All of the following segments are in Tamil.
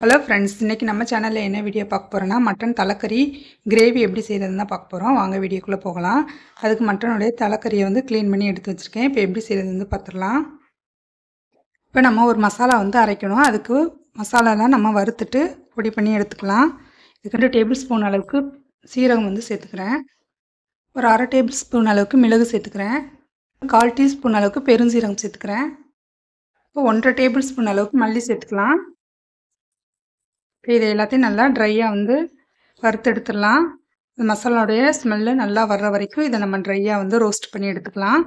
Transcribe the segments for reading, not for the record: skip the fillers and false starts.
ஹலோ ஃப்ரெண்ட்ஸ், இன்றைக்கி நம்ம சேனலில் என்ன வீடியோ பார்க்க போகிறோன்னா மட்டன் தலைக்கறி கிரேவி எப்படி செய்கிறதுன்னு தான் பார்க்க போகிறோம். வாங்க வீடியோக்குள்ளே போகலாம். அதுக்கு மட்டனுடைய தலைக்கறியை வந்து க்ளீன் பண்ணி எடுத்து வச்சுருக்கேன். இப்போ எப்படி செய்கிறதுன்னு பார்த்துடலாம். இப்போ நம்ம ஒரு மசாலா வந்து அரைக்கணும். அதுக்கு மசாலாலாம் நம்ம வறுத்துட்டு பொடி பண்ணி எடுத்துக்கலாம். இதுக்கு 2 டேபிள் ஸ்பூன் அளவுக்கு சீரகம் வந்து சேர்த்துக்கிறேன். ஒரு அரை டேபிள் ஸ்பூன் அளவுக்கு மிளகு சேர்த்துக்கிறேன். 1/4 டீஸ்பூன் அளவுக்கு பெருஞ்சீரகம் சேர்த்துக்கிறேன். இப்போ 1/2 டேபிள் ஸ்பூன் அளவுக்கு மல்லி சேர்த்துக்கலாம். இப்போ இது எல்லாத்தையும் நல்லா ட்ரையாக வந்து வறுத்து எடுத்துடலாம். மசாலாவுடைய ஸ்மெல்லு நல்லா வர்ற வரைக்கும் இதை நம்ம ட்ரையாக வந்து ரோஸ்ட் பண்ணி எடுத்துக்கலாம்.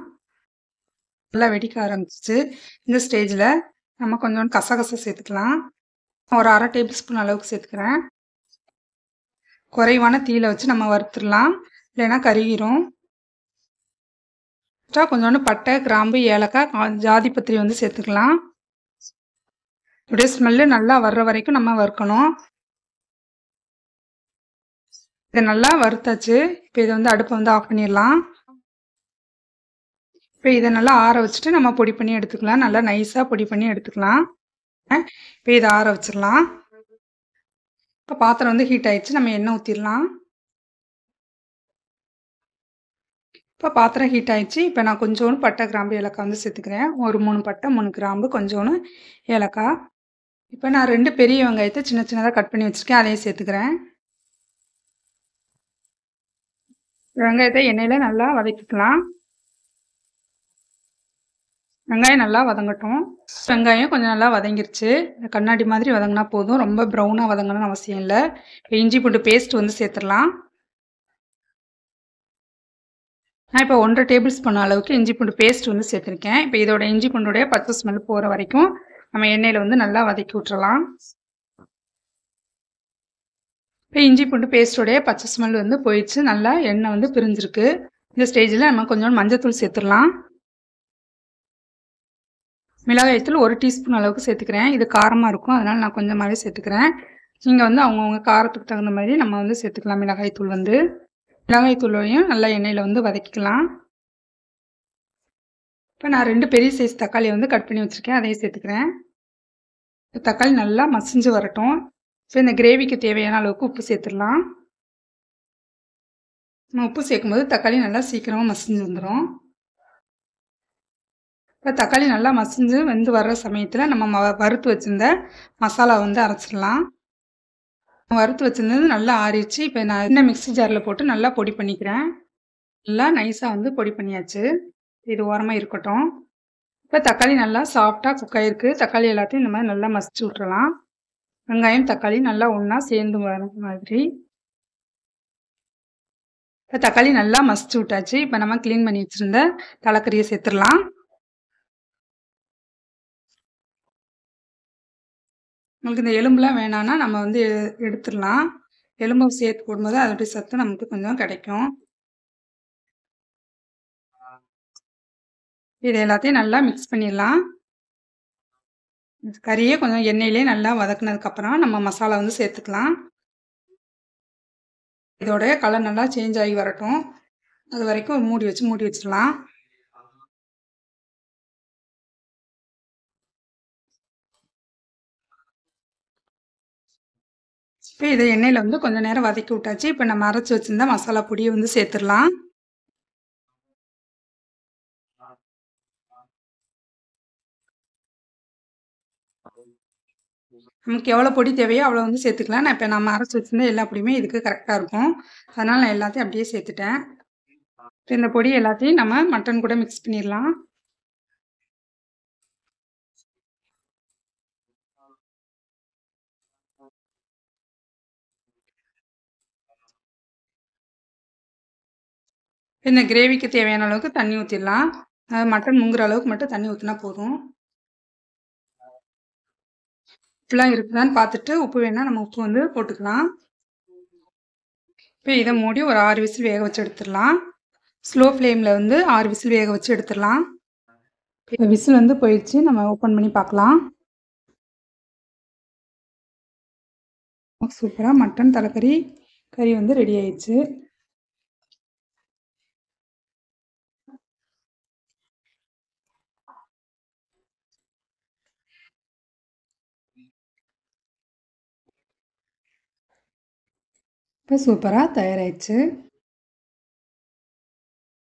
நல்லா வெடிக்க ஆரம்பிச்சிச்சு. இந்த ஸ்டேஜில் நம்ம கொஞ்சோண்டு கசகசை சேர்த்துக்கலாம். ஒரு அரை டேபிள் ஸ்பூன் அளவுக்கு சேர்த்துக்கிறேன். குறைவான தீயில வச்சு நம்ம வறுத்துடலாம், இல்லைன்னா கருகிரும். கொஞ்சோண்டு பட்டை, கிராம்பு, ஏலக்காய், ஜாதிபத்திரி வந்து சேர்த்துக்கலாம். இப்படியே ஸ்மெல்லு நல்லா வர்ற வரைக்கும் நம்ம வறுக்கணும். இதை நல்லா வறுத்தாச்சு. இப்போ இதை வந்து அடுப்பை வந்து ஆஃப் பண்ணிடலாம். இப்போ இதை நல்லா ஆற வச்சுட்டு நம்ம பொடி பண்ணி எடுத்துக்கலாம். நல்லா நைஸாக பொடி பண்ணி எடுத்துக்கலாம். இப்போ இதை ஆற வச்சிடலாம். இப்போ பாத்திரம் வந்து ஹீட் ஆயிடுச்சு. நம்ம எண்ணெய் ஊற்றிடலாம். இப்போ பாத்திரம் ஹீட் ஆயிடுச்சு. இப்போ நான் கொஞ்சோண்டு பட்டை, கிராம்பு, ஏலக்காய் வந்து சேர்த்துக்கிறேன். ஒரு 3 பட்டை, 3 கிராம்பு, கொஞ்சோண்டு ஏலக்காய். இப்போ நான் 2 பெரிய வெங்காயத்தை சின்ன சின்னதாக கட் பண்ணி வச்சுருக்கேன். அதையும் சேர்த்துக்கிறேன். வெங்காயத்தை எண்ணெயில் நல்லா வதக்கிக்கலாம். வெங்காயம் நல்லா வதங்கட்டும். வெங்காயம் கொஞ்சம் நல்லா வதங்கிருச்சு. கண்ணாடி மாதிரி வதங்கினா போதும். ரொம்ப ப்ரௌனாக வதங்கணும்னு அவசியம் இல்லை. இப்போ இஞ்சி பூண்டு பேஸ்ட் வந்து சேர்த்துடலாம். நான் இப்போ 1/2 டேபிள் ஸ்பூன் அளவுக்கு இஞ்சி பூண்டு பேஸ்ட் வந்து சேர்த்துருக்கேன். இப்போ இதோட இஞ்சி பூண்டுடைய பச்சை ஸ்மெல் போகிற வரைக்கும் நம்ம எண்ணெயில் வந்து நல்லா வதக்கி விட்டுறலாம். இப்போ இஞ்சி பூண்டு பேஸ்டோடைய பச்சை ஸ்மெல் வந்து போயிடுச்சு. நல்லா எண்ணெய் வந்து பிரிஞ்சிருக்கு. இந்த ஸ்டேஜில் நம்ம கொஞ்சம் மஞ்சத்தூள் சேர்த்துடலாம். மிளகாய்த்தூள் 1 டீஸ்பூன் அளவுக்கு சேர்த்துக்கிறேன். இது காரமாக இருக்கும், அதனால் நான் கொஞ்சமாகவே சேர்த்துக்கிறேன். நீங்கள் வந்து அவங்கவுங்க காரத்துக்கு தகுந்த மாதிரி நம்ம வந்து சேர்த்துக்கலாம். மிளகாய்த்தூள் வந்து மிளகாய்த்தூளையும் நல்லா எண்ணெயில் வந்து வதக்கிக்கலாம். இப்போ நான் 2 பெரிய சைஸ் தக்காளி வந்து கட் பண்ணி வச்சுருக்கேன். அதையும் சேர்த்துக்கிறேன். தக்காளி நல்லா மசிஞ்சு வரட்டும். இப்போ இந்த கிரேவிக்கு தேவையான அளவுக்கு உப்பு சேர்த்துடலாம். நம்ம உப்பு சேர்க்கும்போது தக்காளி நல்லா சீக்கிரமாக மசிஞ்சு வந்துடும். இப்போ தக்காளி நல்லா மசிஞ்சு வெந்து வர்ற சமயத்தில் நம்ம வறுத்து வச்சுருந்த மசாலா வந்து அரைச்சிடலாம். வறுத்து வச்சுருந்தது நல்லா ஆறிடுச்சு. இப்போ நான் இன்னும் மிக்ஸி ஜாரில் போட்டு நல்லா பொடி பண்ணிக்கிறேன். நல்லா நைஸாக வந்து பொடி பண்ணியாச்சு. இது ஓரமாக இருக்கட்டும். இப்போ தக்காளி நல்லா சாஃப்டாக குக் ஆகிருக்கு. தக்காளி எல்லாத்தையும் இந்த மாதிரி நல்லா மசிச்சு விட்றலாம். வெங்காயம் தக்காளி நல்லா ஒன்றா சேர்ந்து வர மாதிரி. இப்போ தக்காளி நல்லா மசிச்சு விட்டாச்சு. இப்போ நம்ம க்ளீன் பண்ணி வச்சுருந்த தலைக்கறியை சேர்த்துடலாம். உங்களுக்கு இந்த எலும்புலாம் வேணான்னா நம்ம வந்து எடுத்துடலாம். எலும்பு சேர்த்து போடும்போது அதோடைய சத்து நமக்கு கொஞ்சம் கிடைக்கும். இது எல்லாத்தையும் நல்லா மிக்ஸ் பண்ணிடலாம். கறியை கொஞ்சம் எண்ணெயிலே நல்லா வதக்குனதுக்கப்புறம் நம்ம மசாலா வந்து சேர்த்துக்கலாம். இதோடைய கலர் நல்லா சேஞ்ச் ஆகி வரட்டும். அது வரைக்கும் மூடி வச்சிடலாம். இப்போ இதை எண்ணெயில் வந்து கொஞ்சம் நேரம் வதக்கி விட்டாச்சு. இப்போ நம்ம அரைச்சி வச்சுருந்த மசாலா பொடியை வந்து சேர்த்துடலாம். நமக்கு எவ்வளோ பொடி தேவையோ அவ்வளோ வந்து சேர்த்துக்கலாம். நான் இப்போ நம்ம அரைச்சி வச்சுருந்த எல்லா பொடியுமே இதுக்கு கரெக்டாக இருக்கும். அதனால் நான் எல்லாத்தையும் அப்படியே சேர்த்துட்டேன். இப்போ இந்த பொடி எல்லாத்தையும் நம்ம மட்டன் கூட மிக்ஸ் பண்ணிடலாம். இந்த கிரேவிக்கு தேவையான அளவுக்கு தண்ணி ஊற்றிடலாம். மட்டன் முங்குற அளவுக்கு மட்டும் தண்ணி ஊற்றினா போதும். உப்புலாம் இருக்குதான்னு பார்த்துட்டு உப்பு வேணால் நம்ம உப்பு வந்து போட்டுக்கலாம். இப்போ இதை மூடி ஒரு 6 விசில் வேக வச்சு எடுத்துடலாம். ஸ்லோ ஃப்ளேமில் வந்து 6 விசில் வேக வச்சு எடுத்துடலாம். இப்போ விசில் வந்து போயிடுச்சு. நம்ம ஓப்பன் பண்ணி பார்க்கலாம். சூப்பராக மட்டன் தலைக்கறி கறி வந்து ரெடி ஆயிடுச்சு. இப்போ சூப்பராக தயாராகிடுச்சு.